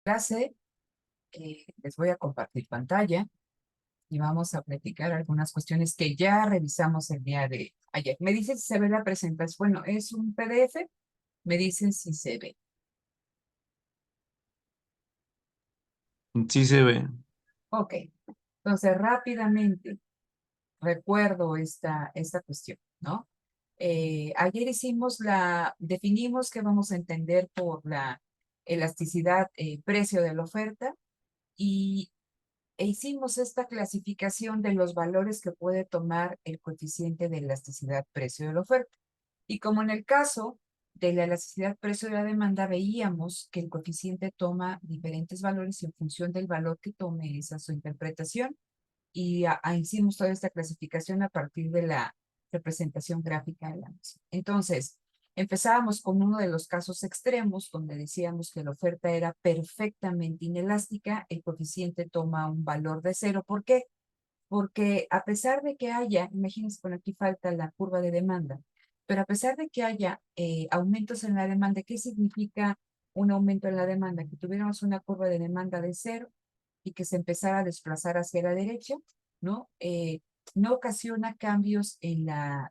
Clase, les voy a compartir pantalla y vamos a platicar algunas cuestiones que ya revisamos el día de ayer. Me dicen si se ve la presentación. Bueno, es un PDF. Me dicen si se ve. Sí se ve. Ok. Entonces, rápidamente recuerdo esta cuestión, ¿no? Ayer definimos qué vamos a entender por la elasticidad, precio de la oferta y hicimos esta clasificación de los valores que puede tomar el coeficiente de elasticidad precio de la oferta. Y como en el caso de la elasticidad precio de la demanda, veíamos que el coeficiente toma diferentes valores y en función del valor que tome esa su interpretación. Y hicimos toda esta clasificación a partir de la representación gráfica de la misma. Entonces, empezábamos con uno de los casos extremos, donde decíamos que la oferta era perfectamente inelástica, el coeficiente toma un valor de cero. ¿Por qué? Porque a pesar de que haya, imagínense, por aquí falta la curva de demanda, pero a pesar de que haya aumentos en la demanda, ¿qué significa un aumento en la demanda? Que tuviéramos una curva de demanda de cero y que se empezara a desplazar hacia la derecha, ¿no? No ocasiona cambios en la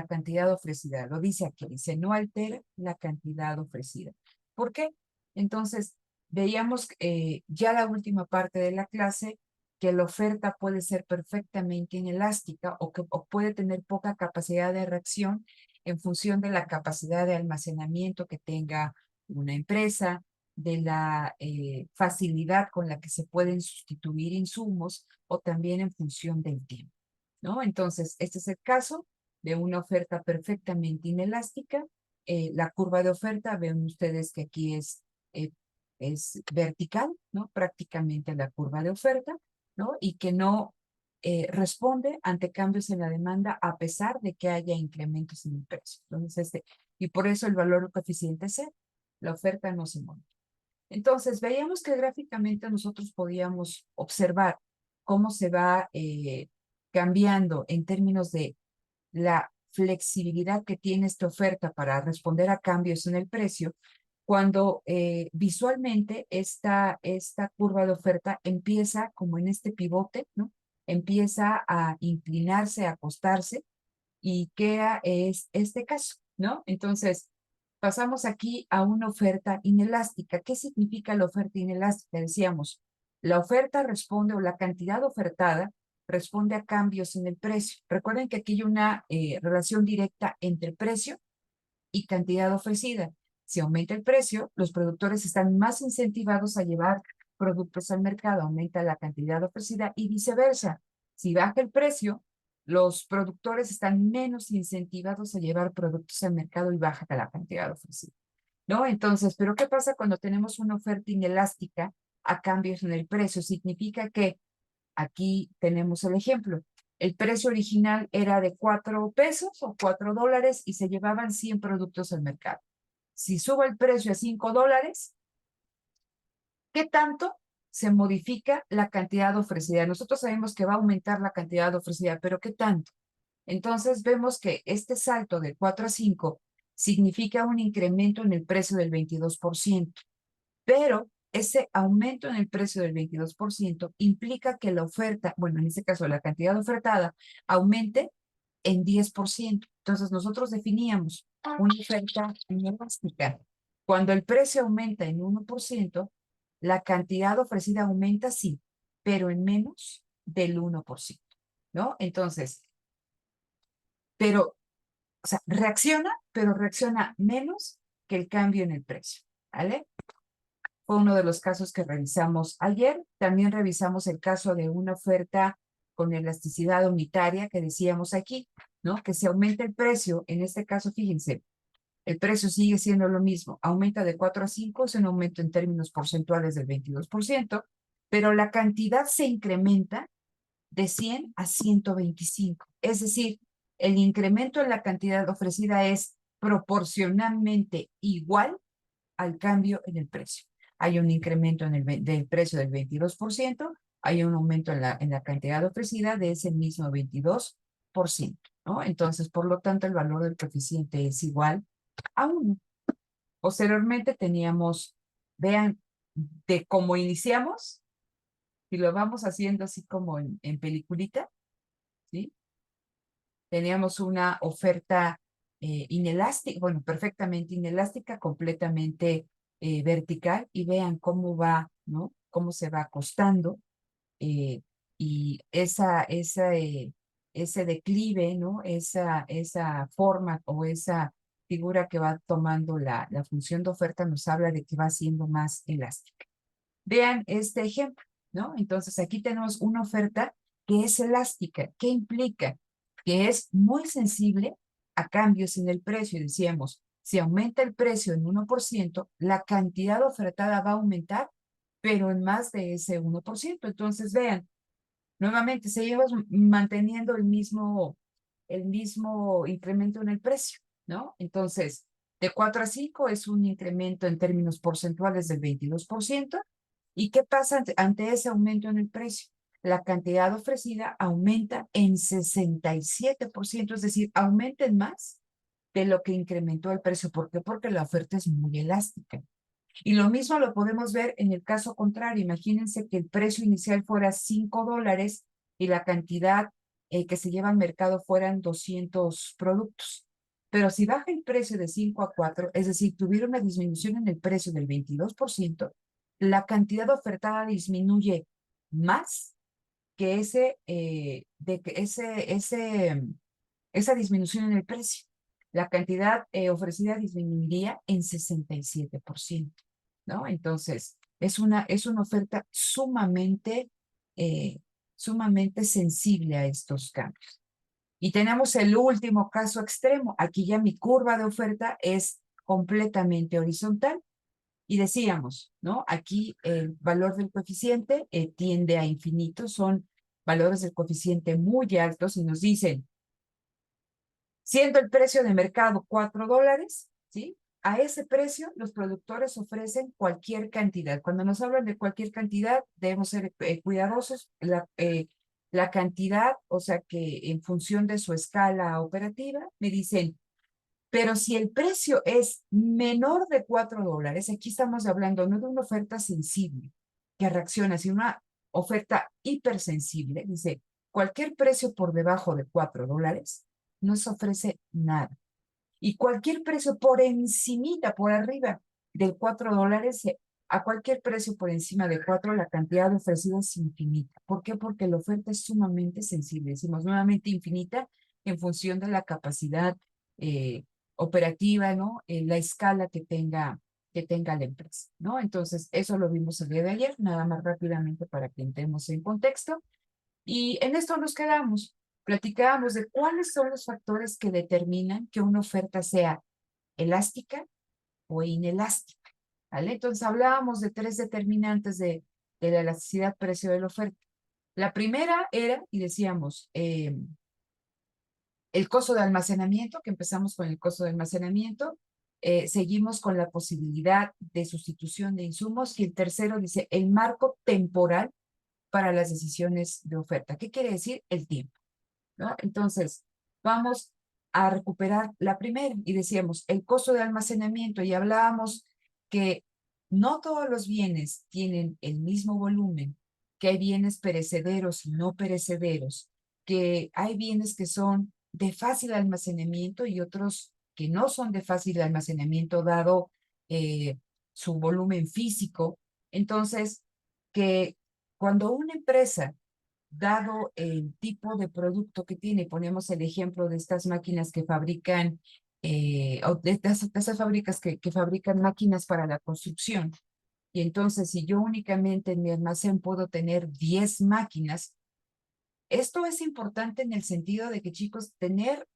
cantidad ofrecida. Lo dice aquí, dice, no altera la cantidad ofrecida. ¿Por qué? Entonces, veíamos ya la última parte de la clase que la oferta puede ser perfectamente inelástica o puede tener poca capacidad de reacción en función de la capacidad de almacenamiento que tenga una empresa, de la facilidad con la que se pueden sustituir insumos o también en función del tiempo, ¿no? Entonces, este es el caso de una oferta perfectamente inelástica. La curva de oferta, ven ustedes que aquí es vertical, ¿no? Prácticamente la curva de oferta, ¿no? Y que no responde ante cambios en la demanda a pesar de que haya incrementos en el precio. Entonces, y por eso el valor coeficiente es cero. La oferta no se mueve. Entonces, veíamos que gráficamente nosotros podíamos observar cómo se va cambiando en términos de la flexibilidad que tiene esta oferta para responder a cambios en el precio, cuando visualmente esta curva de oferta empieza como en este pivote, ¿no? Empieza a inclinarse, a acostarse, y queda es este caso, ¿no? Entonces, pasamos aquí a una oferta inelástica. ¿Qué significa la oferta inelástica? Decíamos, la oferta responde o la cantidad ofertada responde a cambios en el precio. Recuerden que aquí hay una relación directa entre precio y cantidad ofrecida. Si aumenta el precio, los productores están más incentivados a llevar productos al mercado, aumenta la cantidad ofrecida y viceversa. Si baja el precio, los productores están menos incentivados a llevar productos al mercado y baja la cantidad ofrecida, ¿no? Entonces, ¿pero qué pasa cuando tenemos una oferta inelástica a cambios en el precio? Significa que aquí tenemos el ejemplo. El precio original era de 4 pesos o 4 dólares y se llevaban 100 productos al mercado. Si sube el precio a 5 dólares, ¿qué tanto se modifica la cantidad ofrecida? Nosotros sabemos que va a aumentar la cantidad ofrecida, pero ¿qué tanto? Entonces vemos que este salto de 4 a 5 significa un incremento en el precio del 22%. Pero ese aumento en el precio del 22% implica que la oferta, bueno, en este caso la cantidad ofertada, aumente en 10%. Entonces nosotros definíamos una oferta inelástica. Cuando el precio aumenta en 1%, la cantidad ofrecida aumenta sí, pero en menos del 1%, ¿no? Entonces, pero, o sea, reacciona, pero reacciona menos que el cambio en el precio, ¿vale? Fue uno de los casos que revisamos ayer. También revisamos el caso de una oferta con elasticidad unitaria que decíamos aquí, ¿no? Que se aumenta el precio. En este caso, fíjense, el precio sigue siendo lo mismo. Aumenta de 4 a 5, es un aumento en términos porcentuales del 22%, pero la cantidad se incrementa de 100 a 125. Es decir, el incremento en la cantidad ofrecida es proporcionalmente igual al cambio en el precio. Hay un incremento en del precio del 22%, hay un aumento en la cantidad ofrecida de ese mismo 22%, ¿no? Entonces, por lo tanto, el valor del coeficiente es igual a 1. Posteriormente teníamos, vean, de cómo iniciamos, y lo vamos haciendo así como en peliculita, ¿sí? Teníamos una oferta inelástica, bueno, perfectamente inelástica, completamente vertical, y vean cómo va, ¿no? Cómo se va acostando, eh, y ese declive, ¿no? Esa forma o esa figura que va tomando la función de oferta nos habla de que va siendo más elástica. Vean este ejemplo, ¿no? Entonces aquí tenemos una oferta que es elástica. ¿Qué implica? Que es muy sensible a cambios en el precio. Decíamos, si aumenta el precio en 1%, la cantidad ofertada va a aumentar, pero en más de ese 1%. Entonces, vean, nuevamente seguimos manteniendo el mismo incremento en el precio, ¿no? Entonces, de 4 a 5 es un incremento en términos porcentuales del 22%. ¿Y qué pasa ante ese aumento en el precio? La cantidad ofrecida aumenta en 67%, es decir, aumenta en más de lo que incrementó el precio. ¿Por qué? Porque la oferta es muy elástica. Y lo mismo lo podemos ver en el caso contrario. Imagínense que el precio inicial fuera $5 y la cantidad que se lleva al mercado fueran 200 productos. Pero si baja el precio de 5 a 4, es decir, tuviera una disminución en el precio del 22%, la cantidad ofertada disminuye más que esa disminución en el precio. La cantidad ofrecida disminuiría en 67%, ¿no? Entonces, es una oferta sumamente sensible a estos cambios. Y tenemos el último caso extremo. Aquí ya mi curva de oferta es completamente horizontal. Y decíamos, ¿no? Aquí el valor del coeficiente tiende a infinito, son valores del coeficiente muy altos y nos dicen, siendo el precio de mercado $4, ¿sí? A ese precio, los productores ofrecen cualquier cantidad. Cuando nos hablan de cualquier cantidad, debemos ser cuidadosos. La cantidad, o sea que en función de su escala operativa, me dicen, pero si el precio es menor de $4, aquí estamos hablando no de una oferta sensible que reacciona, sino una oferta hipersensible. Dice, cualquier precio por debajo de $4 no se ofrece nada. Y cualquier precio por encimita, por arriba de $4, a cualquier precio por encima de 4, la cantidad ofrecida es infinita. ¿Por qué? Porque la oferta es sumamente sensible. Decimos nuevamente infinita en función de la capacidad eh, operativa, ¿no? La escala que tenga la empresa, ¿no? Entonces, eso lo vimos el día de ayer, nada más rápidamente para que entremos en contexto. Y en esto nos quedamos. Platicábamos de cuáles son los factores que determinan que una oferta sea elástica o inelástica, ¿vale? Entonces hablábamos de 3 determinantes de la elasticidad precio de la oferta. La primera era, y decíamos, el costo de almacenamiento, que empezamos con el costo de almacenamiento, seguimos con la posibilidad de sustitución de insumos, y el tercero dice el marco temporal para las decisiones de oferta. ¿Qué quiere decir? El tiempo, ¿no? Entonces, vamos a recuperar la primera y decíamos el costo de almacenamiento, y hablábamos que no todos los bienes tienen el mismo volumen, que hay bienes perecederos y no perecederos, que hay bienes que son de fácil almacenamiento y otros que no son de fácil almacenamiento dado eh, su volumen físico. Entonces, que cuando una empresa, dado el tipo de producto que tiene, ponemos el ejemplo de estas máquinas que fabrican, o de esas fábricas que fabrican máquinas para la construcción. Y entonces, si yo únicamente en mi almacén puedo tener 10 máquinas, esto es importante en el sentido de que, chicos, tener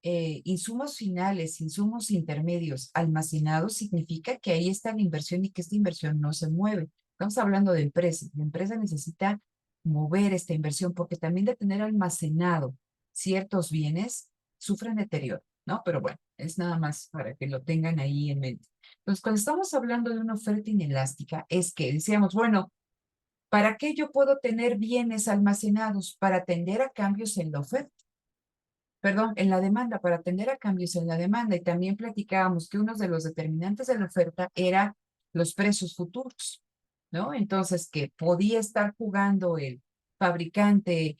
insumos finales, insumos intermedios almacenados significa que ahí está la inversión y que esta inversión no se mueve. Estamos hablando de empresas. La empresa necesita mover esta inversión porque también de tener almacenado ciertos bienes sufren deterioro, ¿no? Pero bueno, es nada más para que lo tengan ahí en mente. Entonces, cuando estamos hablando de una oferta inelástica, es que decíamos, bueno, ¿para qué yo puedo tener bienes almacenados? Para atender a cambios en la oferta, perdón, en la demanda, para atender a cambios en la demanda. Y también platicábamos que uno de los determinantes de la oferta era los precios futuros, ¿no? Entonces, que podía estar jugando el fabricante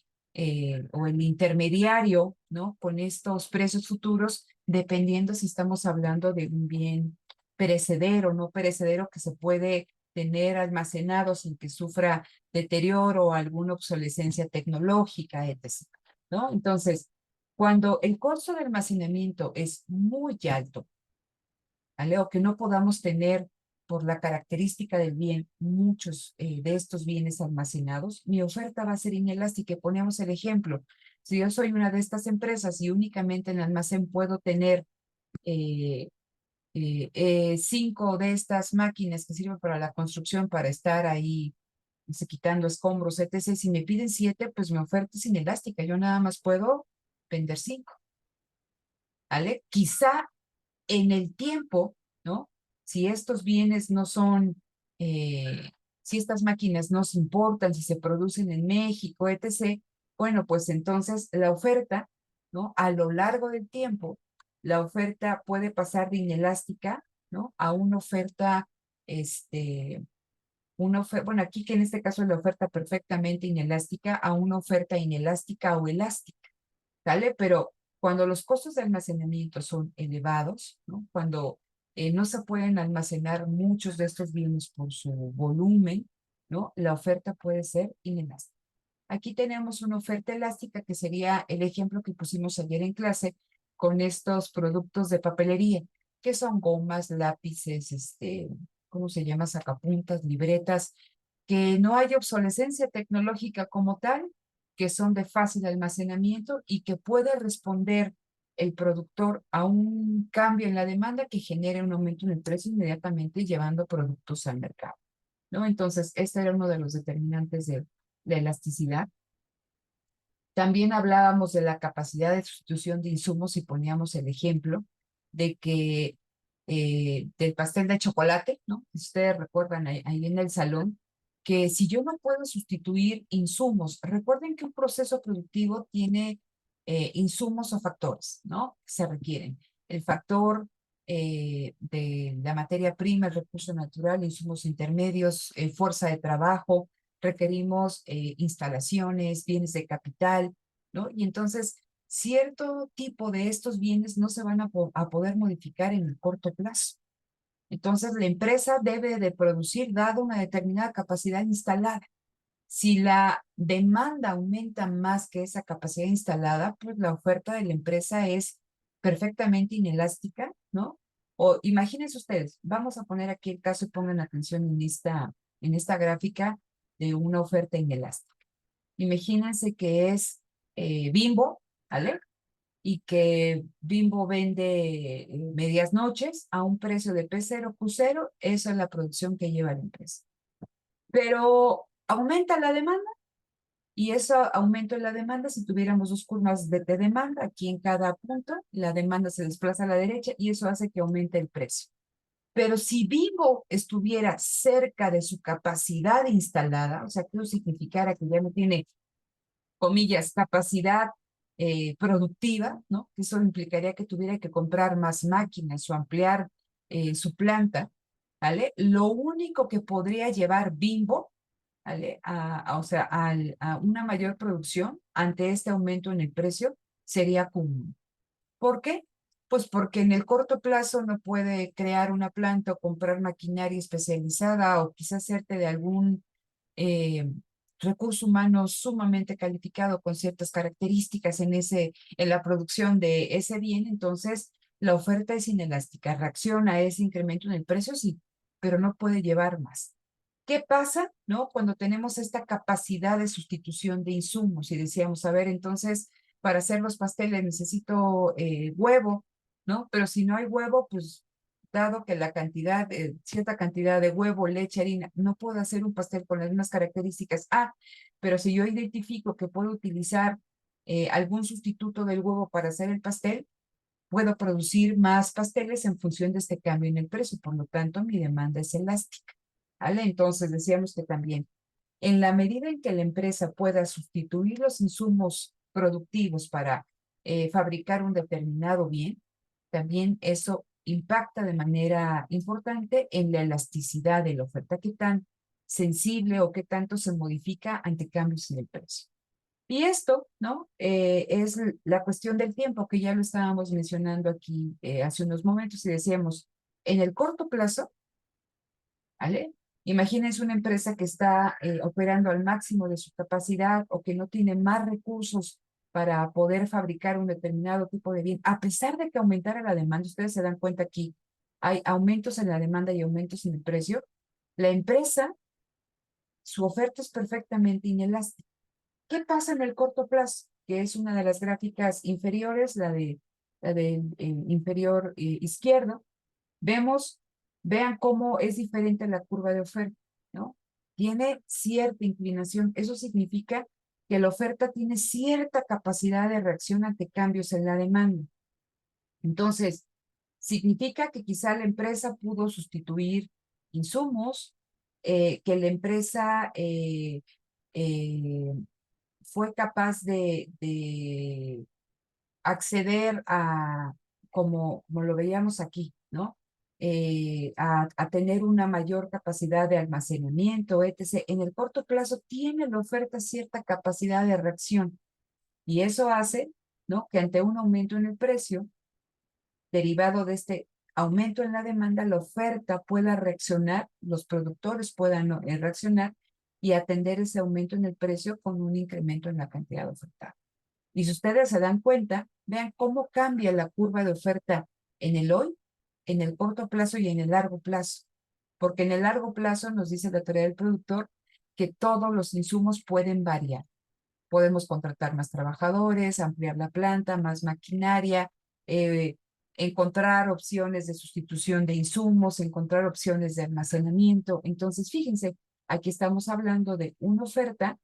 o el intermediario, ¿no? Con estos precios futuros, dependiendo si estamos hablando de un bien perecedero, no perecedero que se puede tener almacenado sin que sufra deterioro o alguna obsolescencia tecnológica, etc., ¿no? Entonces, cuando el costo de almacenamiento es muy alto, ¿vale? O que no podamos tener por la característica del bien muchos de estos bienes almacenados, mi oferta va a ser inelástica. Ponemos el ejemplo. Si yo soy una de estas empresas y únicamente en el almacén puedo tener 5 de estas máquinas que sirven para la construcción, para estar ahí quitando escombros, etc. Si me piden 7, pues mi oferta es inelástica. Yo nada más puedo vender 5, ¿vale? Quizá en el tiempo, ¿no? Si estos bienes no son, si estas máquinas no se importan, si se producen en México, etc., bueno, pues entonces la oferta, ¿no? A lo largo del tiempo, la oferta puede pasar de inelástica, ¿no? A una oferta, bueno, aquí que en este caso es la oferta perfectamente inelástica, a una oferta inelástica o elástica. ¿Sale? Pero cuando los costos de almacenamiento son elevados, ¿no? Cuando no se pueden almacenar muchos de estos bienes por su volumen, ¿no? La oferta puede ser inelástica. Aquí tenemos una oferta elástica que sería el ejemplo que pusimos ayer en clase con estos productos de papelería, que son gomas, lápices, ¿cómo se llama? Sacapuntas, libretas, que no hay obsolescencia tecnológica como tal, que son de fácil almacenamiento y que puede responder el productor a un cambio en la demanda que genere un aumento en el precio inmediatamente llevando productos al mercado, ¿no? Entonces, este era uno de los determinantes de la elasticidad. También hablábamos de la capacidad de sustitución de insumos y poníamos el ejemplo de que del pastel de chocolate, ¿no? Si ustedes recuerdan ahí en el salón, que si yo no puedo sustituir insumos, recuerden que un proceso productivo tiene insumos o factores, ¿no? Que se requieren. El factor de la materia prima, el recurso natural, insumos intermedios, fuerza de trabajo, requerimos instalaciones, bienes de capital, ¿no? Y entonces, cierto tipo de estos bienes no se van a poder modificar en el corto plazo. Entonces, la empresa debe de producir dado una determinada capacidad instalada. Si la demanda aumenta más que esa capacidad instalada, pues la oferta de la empresa es perfectamente inelástica, ¿no? O imagínense ustedes, vamos a poner aquí el caso y pongan atención en esta gráfica de una oferta inelástica. Imagínense que es Bimbo, ¿vale? Y que Bimbo vende medias noches a un precio de P0, Q0, esa es la producción que lleva la empresa. Pero aumenta la demanda y ese aumento en la demanda, si tuviéramos dos curvas de demanda, aquí en cada punto, la demanda se desplaza a la derecha y eso hace que aumente el precio. Pero si Bimbo estuviera cerca de su capacidad instalada, o sea, que eso significara que ya no tiene, comillas, capacidad productiva, ¿no? Que eso implicaría que tuviera que comprar más máquinas o ampliar su planta, ¿vale? Lo único que podría llevar Bimbo, ¿vale? O sea, a una mayor producción ante este aumento en el precio sería común. ¿Por qué? Pues porque en el corto plazo no puede crear una planta o comprar maquinaria especializada o quizás hacerte de algún eh, recurso humano sumamente calificado con ciertas características en la producción de ese bien, entonces la oferta es inelástica, reacciona a ese incremento en el precio, sí, pero no puede llevar más. ¿Qué pasa, no? Cuando tenemos esta capacidad de sustitución de insumos y decíamos, a ver, entonces, para hacer los pasteles necesito huevo, ¿no? Pero si no hay huevo, pues dado que la cantidad, cierta cantidad de huevo, leche, harina, no puedo hacer un pastel con las mismas características. Ah, pero si yo identifico que puedo utilizar algún sustituto del huevo para hacer el pastel, puedo producir más pasteles en función de este cambio en el precio. Por lo tanto, mi demanda es elástica. ¿Vale? Entonces, decíamos que también, en la medida en que la empresa pueda sustituir los insumos productivos para fabricar un determinado bien, también eso impacta de manera importante en la elasticidad de la oferta, qué tan sensible o qué tanto se modifica ante cambios en el precio. Y esto, ¿no? Es la cuestión del tiempo, que ya lo estábamos mencionando aquí hace unos momentos y decíamos, en el corto plazo, ¿vale? Imagínense una empresa que está operando al máximo de su capacidad o que no tiene más recursos para poder fabricar un determinado tipo de bien, a pesar de que aumentara la demanda, ustedes se dan cuenta aquí, hay aumentos en la demanda y aumentos en el precio, la empresa, su oferta es perfectamente inelástica. ¿Qué pasa en el corto plazo? Que es una de las gráficas inferiores, la de inferior izquierdo. Vemos, vean cómo es diferente la curva de oferta, ¿no? Tiene cierta inclinación. Eso significa que la oferta tiene cierta capacidad de reacción ante cambios en la demanda. Entonces, significa que quizá la empresa pudo sustituir insumos, que la empresa eh, fue capaz de acceder a, como lo veíamos aquí, ¿no? A tener una mayor capacidad de almacenamiento, etc. En el corto plazo tiene la oferta cierta capacidad de reacción y eso hace, ¿no? Que ante un aumento en el precio, derivado de este aumento en la demanda, la oferta pueda reaccionar, los productores puedan reaccionar y atender ese aumento en el precio con un incremento en la cantidad ofertada. Y si ustedes se dan cuenta, vean cómo cambia la curva de oferta en el hoy, en el corto plazo y en el largo plazo. Porque en el largo plazo nos dice la teoría del productor que todos los insumos pueden variar. Podemos contratar más trabajadores, ampliar la planta, más maquinaria, eh, encontrar opciones de sustitución de insumos, encontrar opciones de almacenamiento. Entonces, fíjense, aquí estamos hablando de una oferta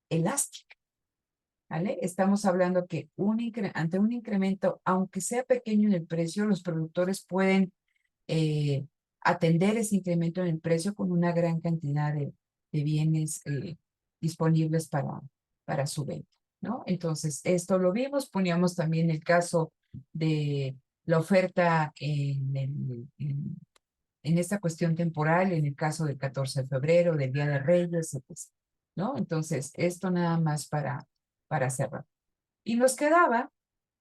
elástica. ¿Vale? Estamos hablando que ante un incremento, aunque sea pequeño en el precio, los productores pueden eh, atender ese incremento en el precio con una gran cantidad de bienes disponibles para su venta, ¿no? Entonces, esto lo vimos, poníamos también el caso de la oferta en esta cuestión temporal, en el caso del 14 de febrero, del Día de Reyes, etc., ¿no? Entonces, esto nada más para cerrar. Y nos quedaba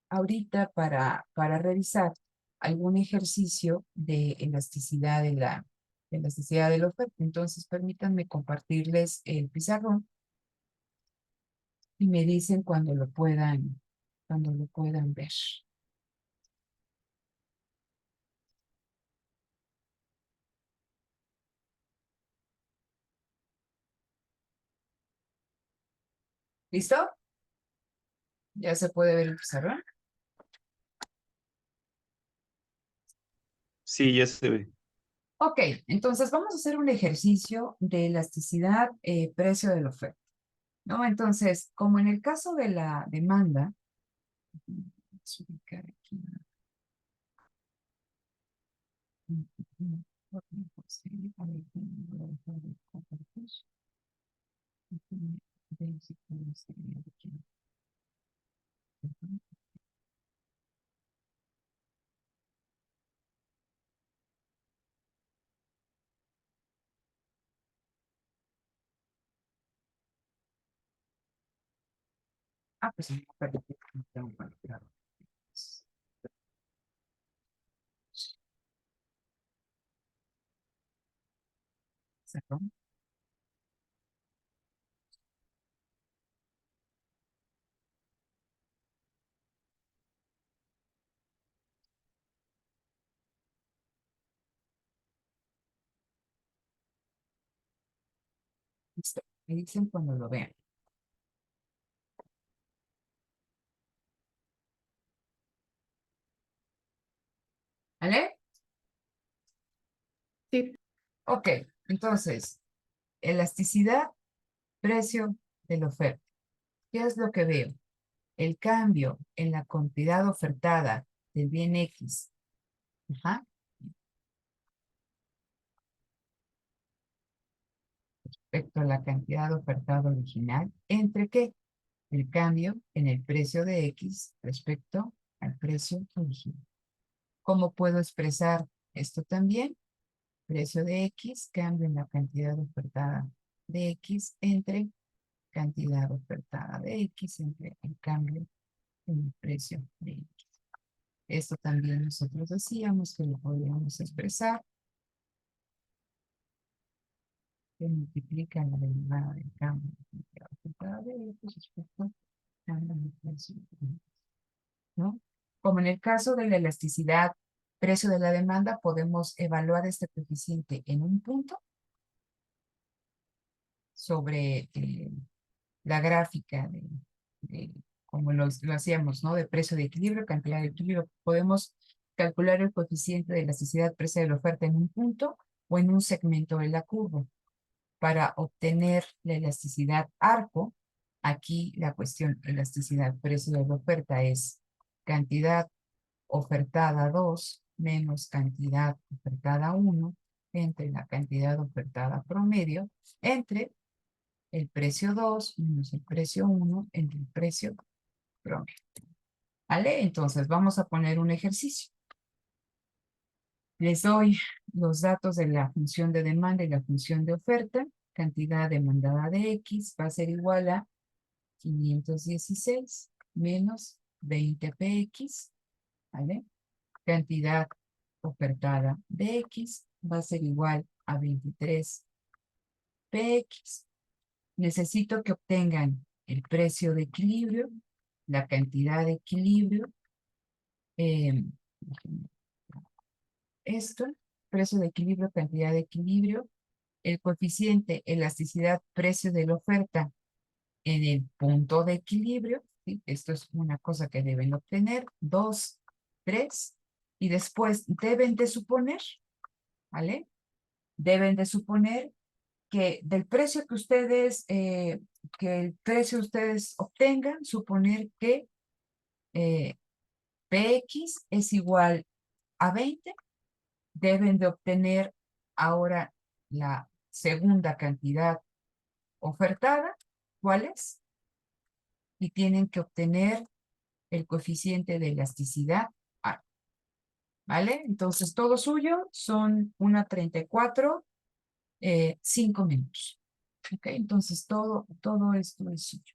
ahorita para revisar algún ejercicio de elasticidad de elasticidad de la oferta. Entonces, permítanme compartirles el pizarrón y me dicen cuando lo puedan ver. ¿Listo? ¿Ya se puede ver el pizarrón? Sí, ya se ve. Ok, entonces vamos a hacer un ejercicio de elasticidad precio de la oferta, ¿no? Entonces, como en el caso de la demanda, vamos a ubicar aquí. Ah, pues sí, perfecto. Cerró. Listo. Me dicen cuando lo vean. ¿Vale? Sí. Ok, entonces, elasticidad, precio de la oferta. ¿Qué es lo que veo? El cambio en la cantidad ofertada del bien X, ajá, respecto a la cantidad ofertada original, ¿entre qué? El cambio en el precio de X respecto al precio original. ¿Cómo puedo expresar esto también? Precio de X, cambio en la cantidad ofertada de X entre cantidad ofertada de X entre el cambio en el precio de X. Esto también nosotros decíamos que lo podríamos expresar, que multiplica la derivada del cambio en la cantidad ofertada de X respecto al cambio en el precio de X, ¿no? Como en el caso de la elasticidad, precio de la demanda, podemos evaluar este coeficiente en un punto sobre la gráfica de como lo hacíamos, ¿no? De precio de equilibrio, cantidad de equilibrio. Podemos calcular el coeficiente de elasticidad precio de la oferta en un punto o en un segmento de la curva. Para obtener la elasticidad arco, aquí la cuestión elasticidad precio de la oferta es cantidad ofertada 2 menos cantidad ofertada 1 entre la cantidad ofertada promedio entre el precio 2 menos el precio 1 entre el precio promedio. ¿Vale? Entonces vamos a poner un ejercicio. Les doy los datos de la función de demanda y la función de oferta. Cantidad demandada de X va a ser igual a 516 menos 20px, ¿vale? Cantidad ofertada de X va a ser igual a 23px. Necesito que obtengan el precio de equilibrio, la cantidad de equilibrio, eh, esto, precio de equilibrio, cantidad de equilibrio, el coeficiente elasticidad precio de la oferta en el punto de equilibrio, ¿sí? Esto es una cosa que deben obtener, 2, 3, y después deben de suponer, ¿vale? Deben de suponer que del precio que el precio ustedes obtengan, suponer que eh, PX es igual a 20, deben de obtener ahora la segunda cantidad ofertada, ¿cuál es? Y tienen que obtener el coeficiente de elasticidad A, ¿vale? Entonces todo suyo son 1,34, 5 minutos. ¿Ok? Entonces todo esto es suyo.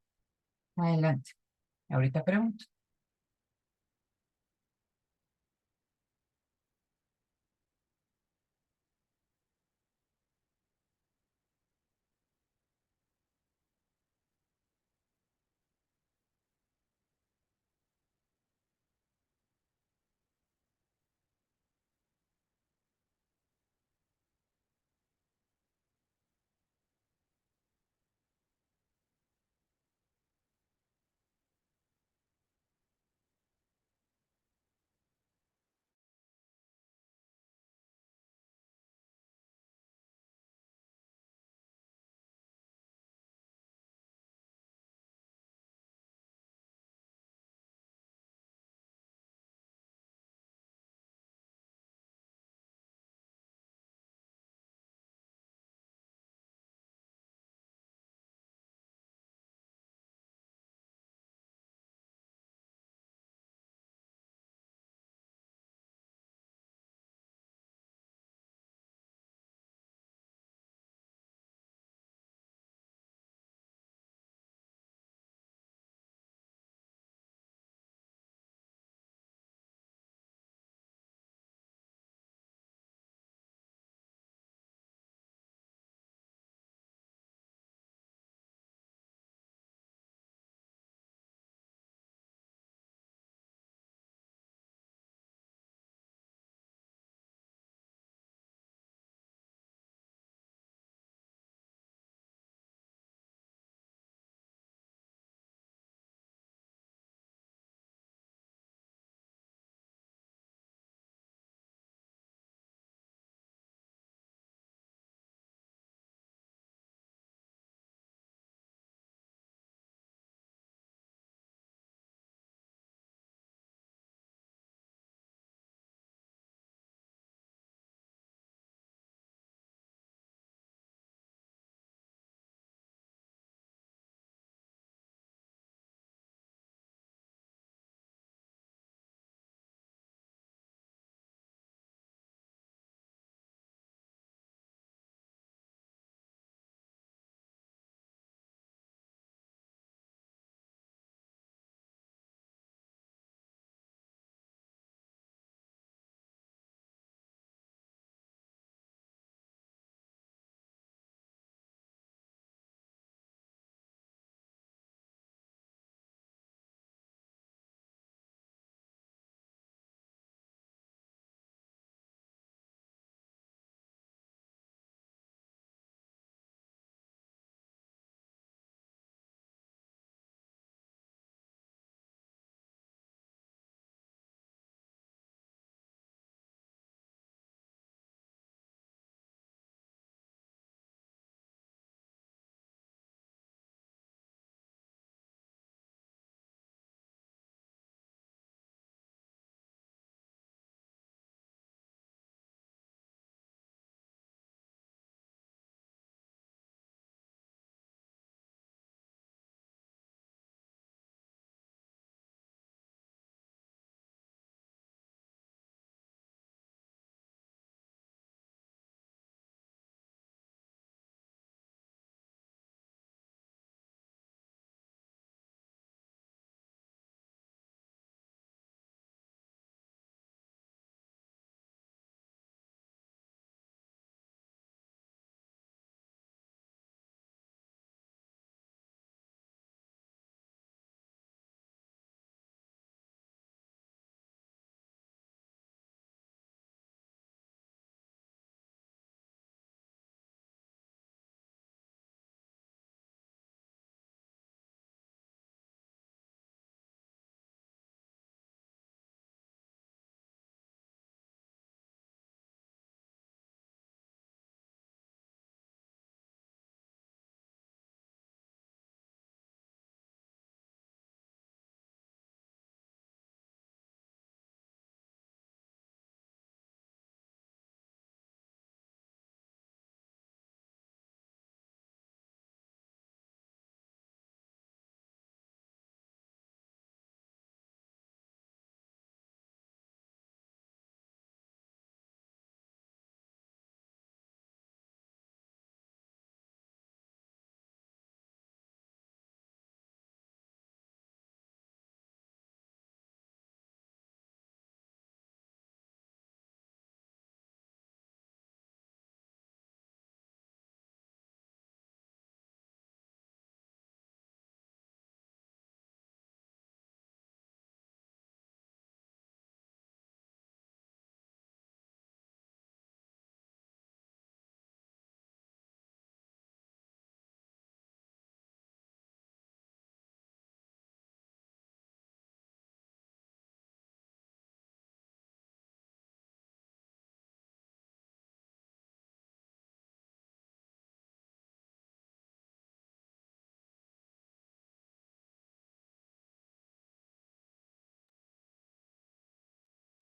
Adelante. Ahorita pregunto.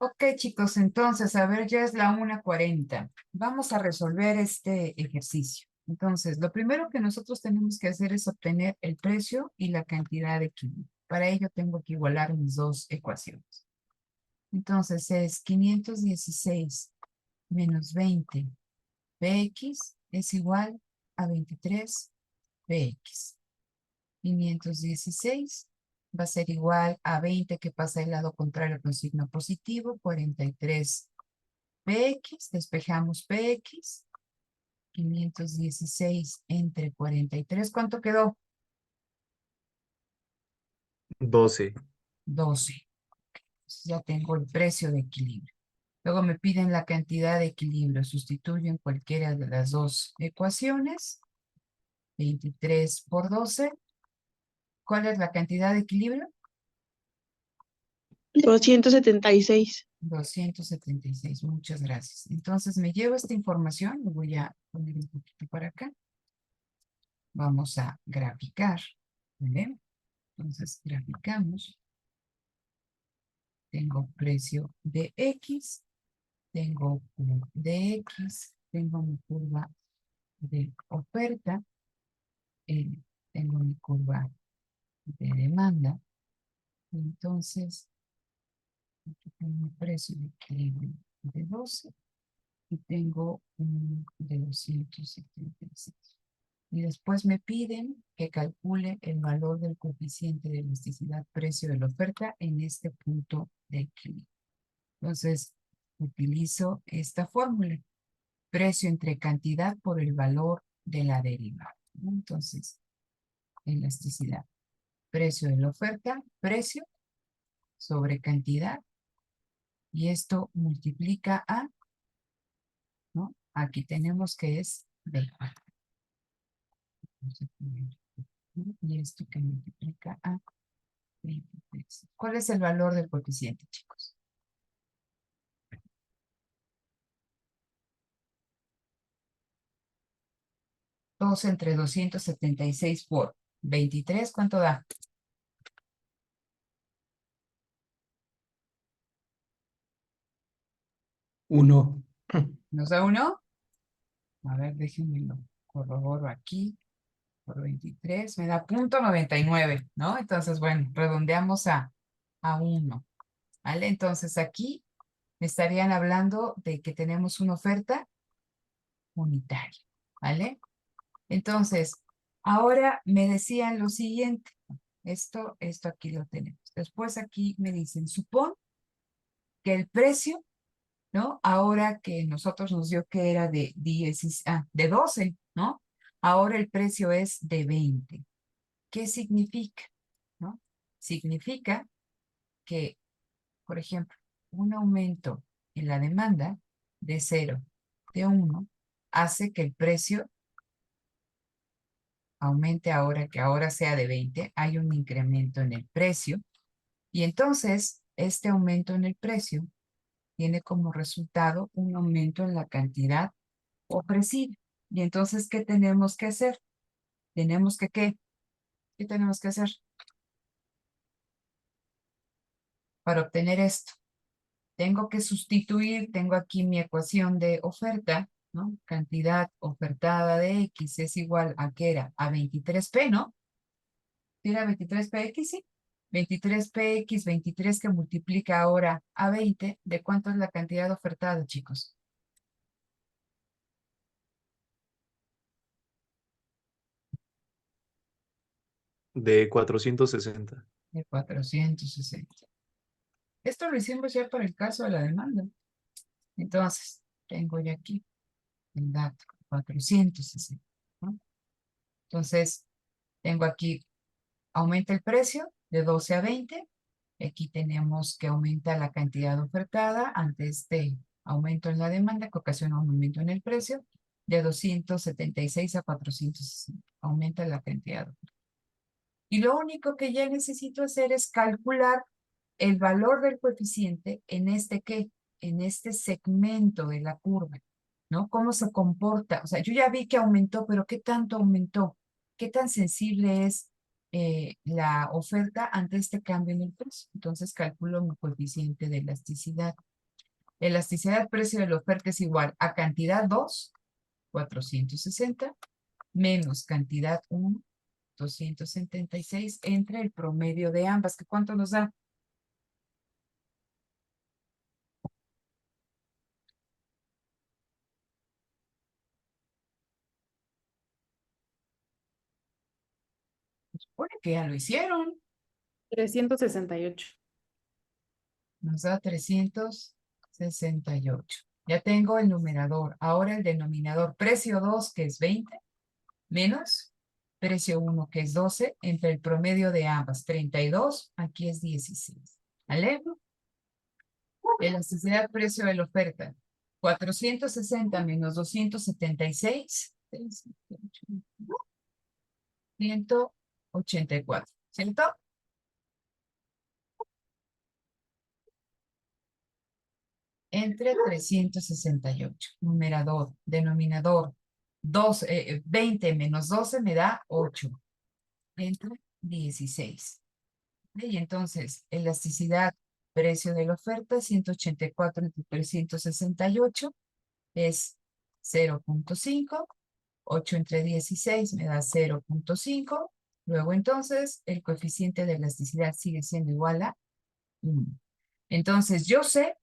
Ok, chicos, entonces, a ver, ya es la 1:40. Vamos a resolver este ejercicio. Entonces, lo primero que nosotros tenemos que hacer es obtener el precio y la cantidad de equilibrio. Para ello tengo que igualar mis dos ecuaciones. Entonces, es 516 menos 20 px es igual a 23 px. 516 va a ser igual a 20 que pasa al lado contrario con signo positivo, 43 px, despejamos px, 516 entre 43, ¿cuánto quedó? 12. 12. Entonces ya tengo el precio de equilibrio. Luego me piden la cantidad de equilibrio. Sustituyo en cualquiera de las dos ecuaciones. 23 por 12. ¿Cuál es la cantidad de equilibrio? 276. 276. Muchas gracias. Entonces me llevo esta información, lo voy a poner un poquito para acá. Vamos a graficar, ¿vale? Entonces graficamos. Tengo precio de X, tengo de X, tengo mi curva de oferta, eh, tengo mi curva de demanda. Entonces, aquí tengo un precio de equilibrio de 12 y tengo un de 276. Y después me piden que calcule el valor del coeficiente de elasticidad precio de la oferta en este punto de equilibrio. Entonces, utilizo esta fórmula. Precio entre cantidad por el valor de la derivada, ¿no? Entonces, elasticidad. Precio de la oferta, precio sobre cantidad. Y esto multiplica a, ¿no? Aquí tenemos que es B. Y esto que multiplica a 23. ¿Cuál es el valor del coeficiente, chicos? 2 entre 276 por 23, ¿cuánto da? 1. ¿Nos da 1? A ver, déjenme lo corroboro aquí. Por 23 me da 0.99, ¿no? Entonces, bueno, redondeamos a 1, ¿vale? Entonces aquí me estarían hablando de que tenemos una oferta unitaria, ¿vale? Entonces, ahora me decían lo siguiente, esto aquí lo tenemos. Después aquí me dicen, supón que el precio, ¿no? Ahora que nosotros nos dio que era de 10, de 12, ¿no? Ahora el precio es de 20. ¿Qué significa? ¿No? Significa que, por ejemplo, un aumento en la demanda de 0, de 1, hace que el precio aumente ahora, que ahora sea de 20, hay un incremento en el precio y entonces este aumento en el precio tiene como resultado un aumento en la cantidad ofrecida. Y entonces, ¿qué tenemos que hacer? Tenemos que, ¿qué tenemos que hacer para obtener esto? Tengo que sustituir, tengo aquí mi ecuación de oferta, ¿no? Cantidad ofertada de X es igual a, ¿qué era? A 23P, ¿no? ¿Sí era 23PX? Sí. 23PX, 23 que multiplica ahora a 20, ¿de cuánto es la cantidad ofertada, chicos? De 460. De 460. Esto lo hicimos ya para el caso de la demanda. Entonces, tengo ya aquí el dato, 460, ¿no? Entonces, tengo aquí aumenta el precio de 12 a 20. Aquí tenemos que aumenta la cantidad ofertada ante este aumento en la demanda que ocasiona un aumento en el precio de 276 a 460. Aumenta la cantidad. Y lo único que ya necesito hacer es calcular el valor del coeficiente en este ¿qué? En este segmento de la curva, ¿no? ¿Cómo se comporta? O sea, yo ya vi que aumentó, pero ¿qué tanto aumentó? ¿Qué tan sensible es la oferta ante este cambio en el precio? Entonces calculo mi coeficiente de elasticidad. Elasticidad precio de la oferta es igual a cantidad 2, 460, menos cantidad 1, 276, entre el promedio de ambas. ¿Qué cuánto nos da? Supone que ya lo hicieron. 368. Nos da 368. Ya tengo el numerador. Ahora el denominador. Precio 2, que es 20, menos precio 1, que es 12, entre el promedio de ambas. 32, aquí es 16. ¿Vale? Elasticidad precio de la oferta. 460 menos 276. 184. ¿Cierto? Entre 368. Numerador, denominador. 20 menos 12 me da 8. Entre 16. Y entonces, elasticidad, precio de la oferta, 184 entre 368 es 0.5. 8 entre 16 me da 0.5. Luego, entonces, el coeficiente de elasticidad sigue siendo igual a 1. Entonces, yo sé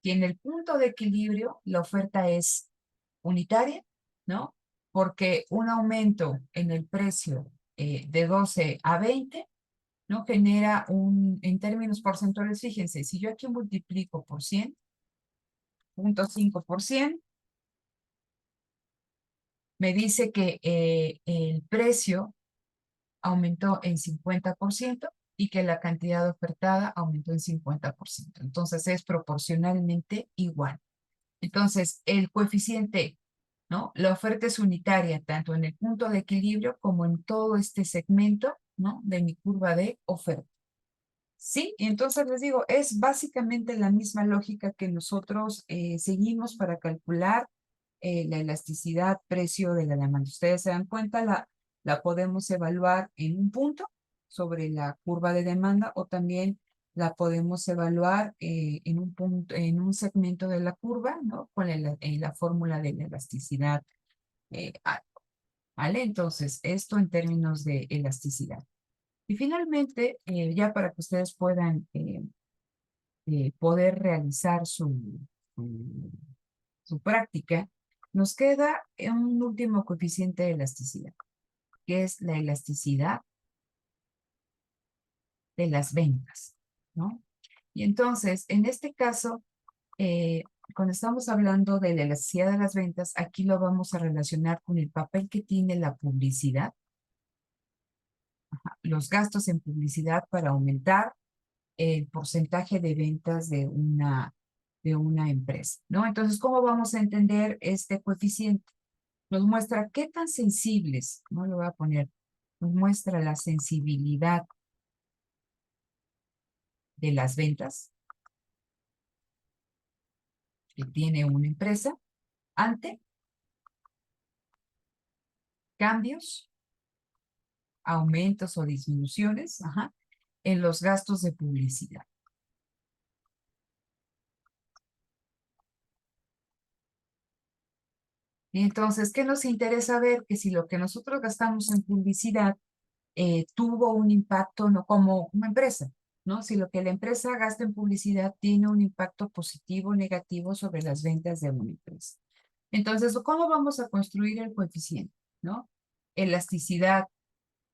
que en el punto de equilibrio la oferta es unitaria, ¿no? Porque un aumento en el precio de 12 a 20, ¿no? Genera en términos porcentuales, fíjense, si yo aquí multiplico por 100, 0.5%, me dice que el precio aumentó en 50% y que la cantidad ofertada aumentó en 50%. Entonces es proporcionalmente igual. Entonces el coeficiente, ¿no? La oferta es unitaria tanto en el punto de equilibrio como en todo este segmento, ¿no? De mi curva de oferta. Sí, entonces les digo, es básicamente la misma lógica que nosotros seguimos para calcular la elasticidad precio de la demanda. Ustedes se dan cuenta, la podemos evaluar en un punto sobre la curva de demanda o también la podemos evaluar en un punto, en un segmento de la curva, ¿no? Con la fórmula de la elasticidad. ¿Vale? Entonces, esto en términos de elasticidad. Y finalmente, ya para que ustedes puedan poder realizar su práctica, nos queda un último coeficiente de elasticidad, que es la elasticidad de las ventas, ¿no? Y entonces, en este caso, cuando estamos hablando de la elasticidad de las ventas, aquí lo vamos a relacionar con el papel que tiene la publicidad, los gastos en publicidad para aumentar el porcentaje de ventas de una empresa, ¿no? Entonces, ¿cómo vamos a entender este coeficiente? Nos muestra qué tan sensibles, no lo voy a poner, nos muestra la sensibilidad de las ventas que tiene una empresa ante cambios, aumentos o disminuciones, en los gastos de publicidad. Y entonces, ¿qué nos interesa ver? Que si lo que nosotros gastamos en publicidad tuvo un impacto, no como empresa, ¿no? Si lo que la empresa gasta en publicidad tiene un impacto positivo o negativo sobre las ventas de una empresa. Entonces, ¿cómo vamos a construir el coeficiente, ¿no? Elasticidad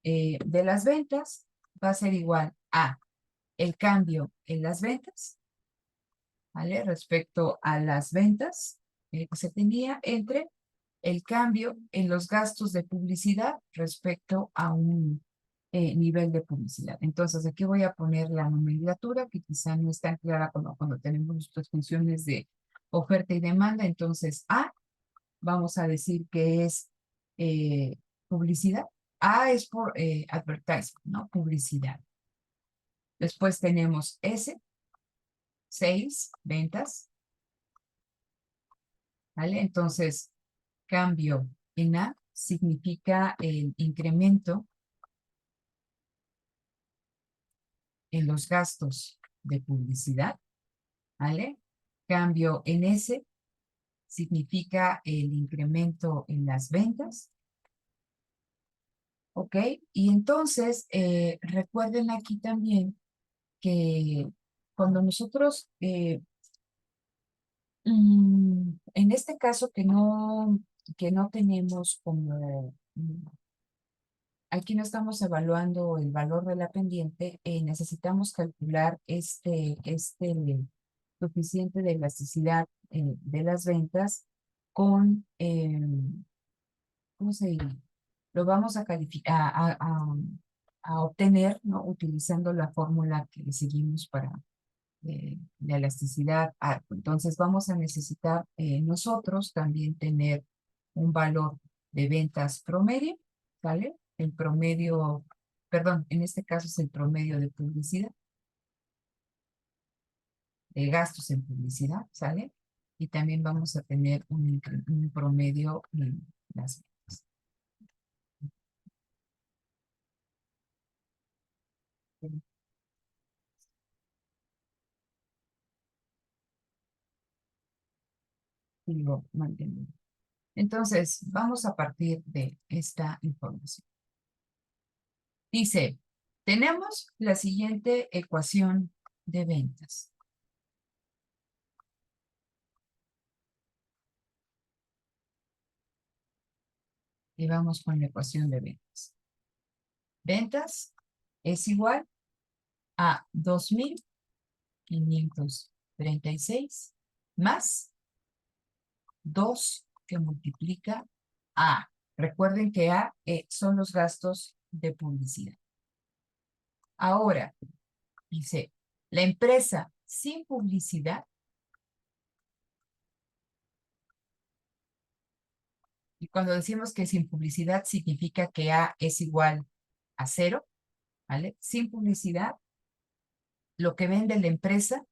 de las ventas va a ser igual a el cambio en las ventas, ¿vale? Respecto a las ventas que se tenía entre el cambio en los gastos de publicidad respecto a un nivel de publicidad. Entonces, aquí voy a poner la nomenclatura que quizá no es tan clara cuando tenemos nuestras funciones de oferta y demanda. Entonces, A, vamos a decir que es publicidad. A es por advertising, ¿no? Publicidad. Después tenemos S, sales, ventas, ¿vale? Entonces, cambio en A significa el incremento en los gastos de publicidad, ¿vale? Cambio en S significa el incremento en las ventas. ¿Ok? Y entonces, recuerden aquí también que cuando nosotros, en este caso que no tenemos como, aquí no estamos evaluando el valor de la pendiente, necesitamos calcular este coeficiente de elasticidad de las ventas con, ¿cómo se diría? Lo vamos a calificar, a obtener, ¿no? Utilizando la fórmula que seguimos para la elasticidad. Entonces vamos a necesitar nosotros también tener un valor de ventas promedio, ¿vale? El promedio, perdón, en este caso es el promedio de publicidad, de gastos en publicidad, ¿sale? Y también vamos a tener un promedio en las ventas. Digo, manteniendo. Entonces, vamos a partir de esta información. Dice, tenemos la siguiente ecuación de ventas. Y vamos con la ecuación de ventas. Ventas es igual a 2,536 más 2 que multiplica A. Recuerden que A son los gastos de publicidad. Ahora, dice, la empresa sin publicidad, y cuando decimos que sin publicidad significa que A es igual a 0, ¿vale? Sin publicidad, lo que vende la empresa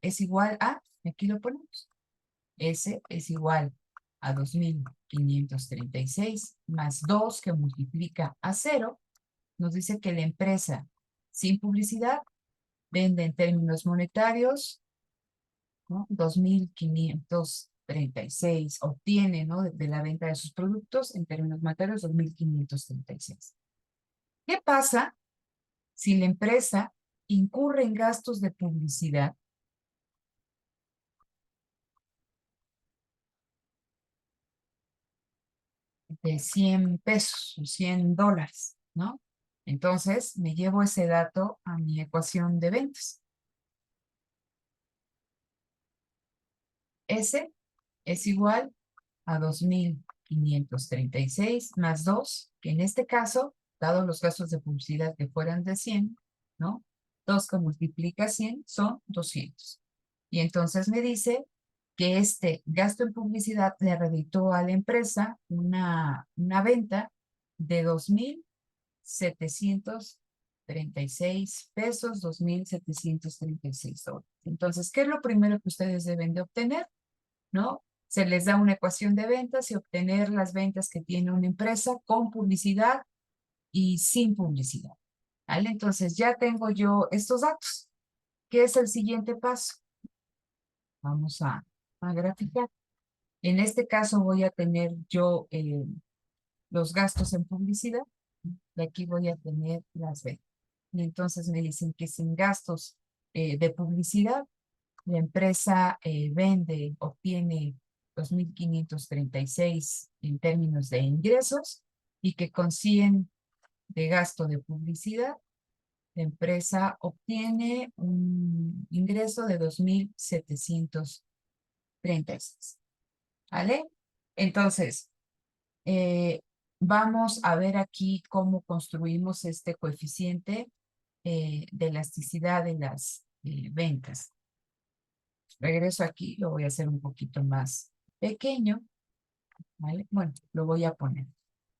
es igual a, aquí lo ponemos, S es igual a 2,536 más 2 que multiplica a 0, nos dice que la empresa sin publicidad vende en términos monetarios, ¿no? 2,536, obtiene, ¿no? De la venta de sus productos en términos monetarios 2,536. ¿Qué pasa si la empresa incurre en gastos de publicidad de 100 pesos o 100 dólares, ¿no? Entonces, me llevo ese dato a mi ecuación de ventas. S es igual a 2,536 más 2, que en este caso, dado los gastos de publicidad que fueran de 100, ¿no? 2 que multiplica 100 son 200. Y entonces me dice que este gasto en publicidad le reditó a la empresa una venta de 2,736 pesos, 2,736 dólares. Entonces, ¿qué es lo primero que ustedes deben de obtener? ¿No? Se les da una ecuación de ventas y obtener las ventas que tiene una empresa con publicidad y sin publicidad. ¿Vale? Entonces, ya tengo yo estos datos. ¿Qué es el siguiente paso? Vamos a graficar. En este caso voy a tener yo los gastos en publicidad y aquí voy a tener las ventas. Y entonces me dicen que sin gastos de publicidad, la empresa vende, obtiene 2,536 en términos de ingresos y que con 100 de gasto de publicidad, la empresa obtiene un ingreso de 2,736. ¿Vale? Entonces, vamos a ver aquí cómo construimos este coeficiente de elasticidad de las ventas. Regreso aquí, lo voy a hacer un poquito más pequeño, ¿vale? Bueno, lo voy a poner.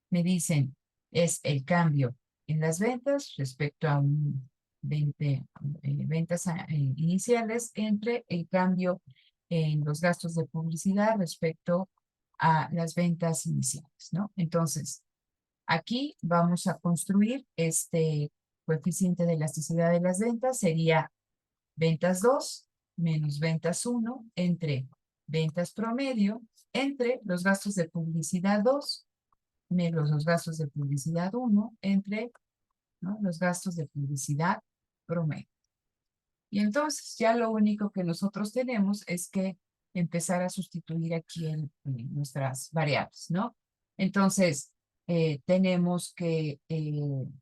Me dicen, es el cambio en las ventas respecto a un 20 ventas iniciales entre el cambio en los gastos de publicidad respecto a las ventas iniciales, ¿no? Entonces, aquí vamos a construir este coeficiente de elasticidad de las ventas, sería ventas 2 menos ventas 1 entre ventas promedio entre los gastos de publicidad 2 menos los gastos de publicidad 1 entre, ¿no?, los gastos de publicidad promedio. Y entonces ya lo único que nosotros tenemos es que empezar a sustituir aquí en nuestras variables, ¿no? Entonces, tenemos que en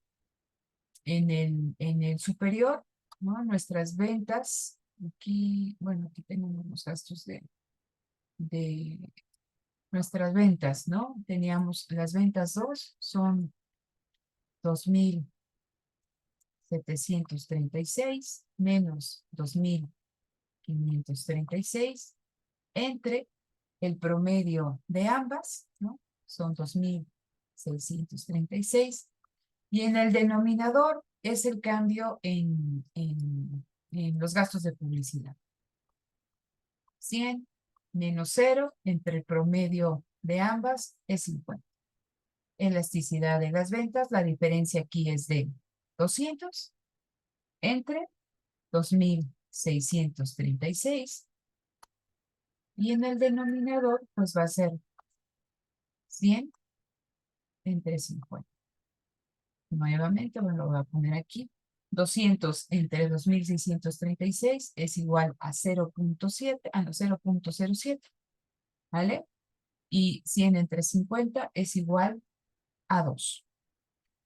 el superior, ¿no?, nuestras ventas, aquí, bueno, aquí tenemos los gastos de nuestras ventas, ¿no? Teníamos las ventas 2 son 2,736 menos 2,536 entre el promedio de ambas, ¿no? Son 2,636. Y en el denominador es el cambio en los gastos de publicidad. 100 menos 0 entre el promedio de ambas es 50. Elasticidad de las ventas, la diferencia aquí es de 200 entre 2,636. Y en el denominador, pues va a ser 100 entre 50. Nuevamente, bueno, lo voy a poner aquí. 200 entre 2,636 es igual a 0,7, no, 0,07, ¿vale? Y 100 entre 50 es igual a 2.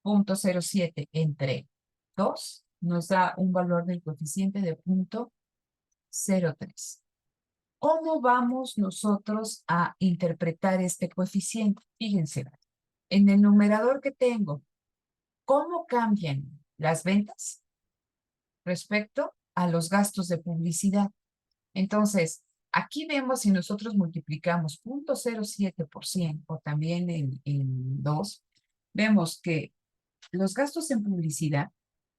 0,07 entre 2 nos da un valor del coeficiente de 0,03. ¿Cómo vamos nosotros a interpretar este coeficiente? Fíjense, en el numerador que tengo, ¿cómo cambian las ventas respecto a los gastos de publicidad? Entonces, aquí vemos si nosotros multiplicamos 0,07% o también en 2, vemos que los gastos en publicidad,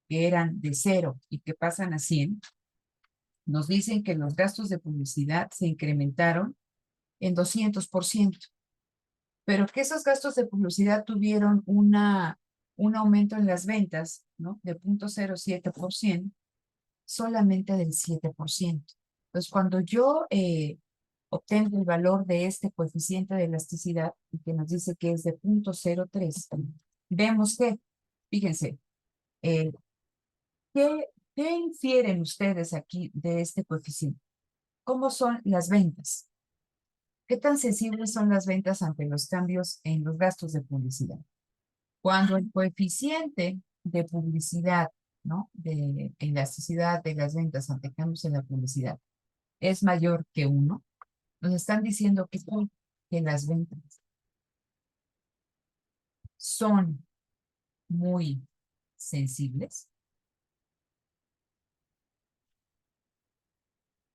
que eran de 0 y que pasan a 100, nos dicen que los gastos de publicidad se incrementaron en 200%, pero que esos gastos de publicidad tuvieron un aumento en las ventas, ¿no?, de 0,07%, solamente del 7%. Entonces, cuando yo obtengo el valor de este coeficiente de elasticidad, y que nos dice que es de 0,03, vemos que, fíjense, ¿qué infieren ustedes aquí de este coeficiente? ¿Cómo son las ventas? ¿Qué tan sensibles son las ventas ante los cambios en los gastos de publicidad? Cuando el coeficiente de publicidad, ¿no?, de elasticidad de las ventas ante cambios en la publicidad es mayor que 1, nos están diciendo que las ventas son muy sensibles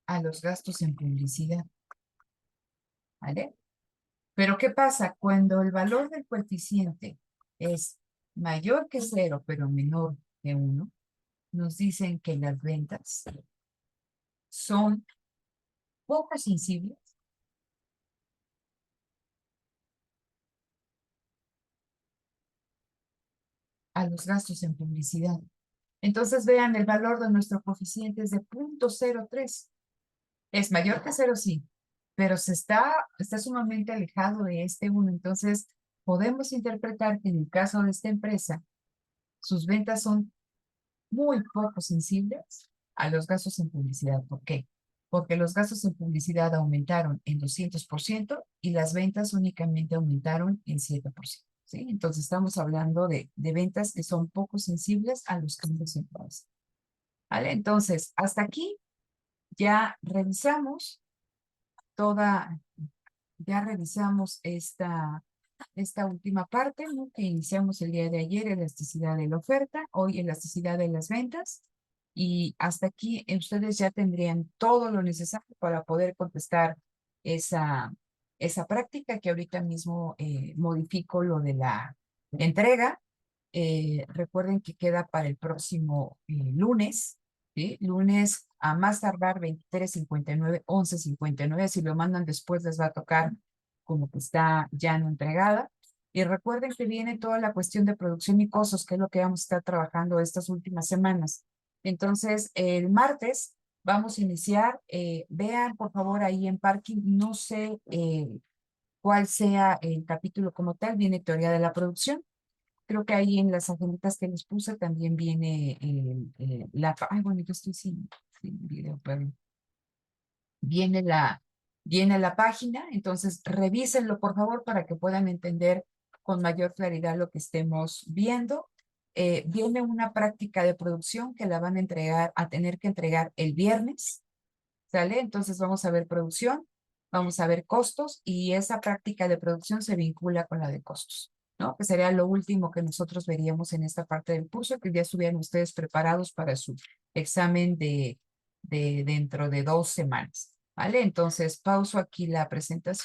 a los gastos en publicidad, ¿vale? Pero ¿qué pasa? Cuando el valor del coeficiente es mayor que 0, pero menor que 1, nos dicen que las ventas son poco sensibles a los gastos en publicidad. Entonces, vean, el valor de nuestro coeficiente es de 0,03. Es mayor que 0, sí, pero está sumamente alejado de este 1. Entonces, podemos interpretar que en el caso de esta empresa, sus ventas son muy poco sensibles a los gastos en publicidad. ¿Por qué? Porque los gastos en publicidad aumentaron en 200% y las ventas únicamente aumentaron en 7%. ¿Sí? Entonces estamos hablando de ventas que son poco sensibles a los cambios en precio. ¿Vale? Entonces, hasta aquí ya revisamos esta última parte, ¿no?, que iniciamos el día de ayer, elasticidad de la oferta, hoy elasticidad de las ventas, y hasta aquí ustedes ya tendrían todo lo necesario para poder contestar esa práctica, que ahorita mismo modifico lo de la entrega. Recuerden que queda para el próximo lunes, ¿sí? Lunes a más tardar 23:59, 11:59. Si lo mandan después les va a tocar como que está ya no entregada. Y recuerden que viene toda la cuestión de producción y costos, que es lo que vamos a estar trabajando estas últimas semanas. Entonces, el martes Vamos a iniciar. Vean, por favor, ahí en Parking, no sé cuál sea el capítulo como tal, viene teoría de la producción. Creo que ahí en las agendas que les puse también viene ay, bueno, yo estoy sin video, pero viene la página, entonces revísenlo por favor para que puedan entender con mayor claridad lo que estemos viendo. Viene una práctica de producción que la van a tener que entregar el viernes, ¿sale? Entonces vamos a ver producción, vamos a ver costos y esa práctica de producción se vincula con la de costos, ¿no? Que sería lo último que nosotros veríamos en esta parte del curso, que ya estuvieran ustedes preparados para su examen de dentro de 2 semanas, ¿vale? Entonces pauso aquí la presentación.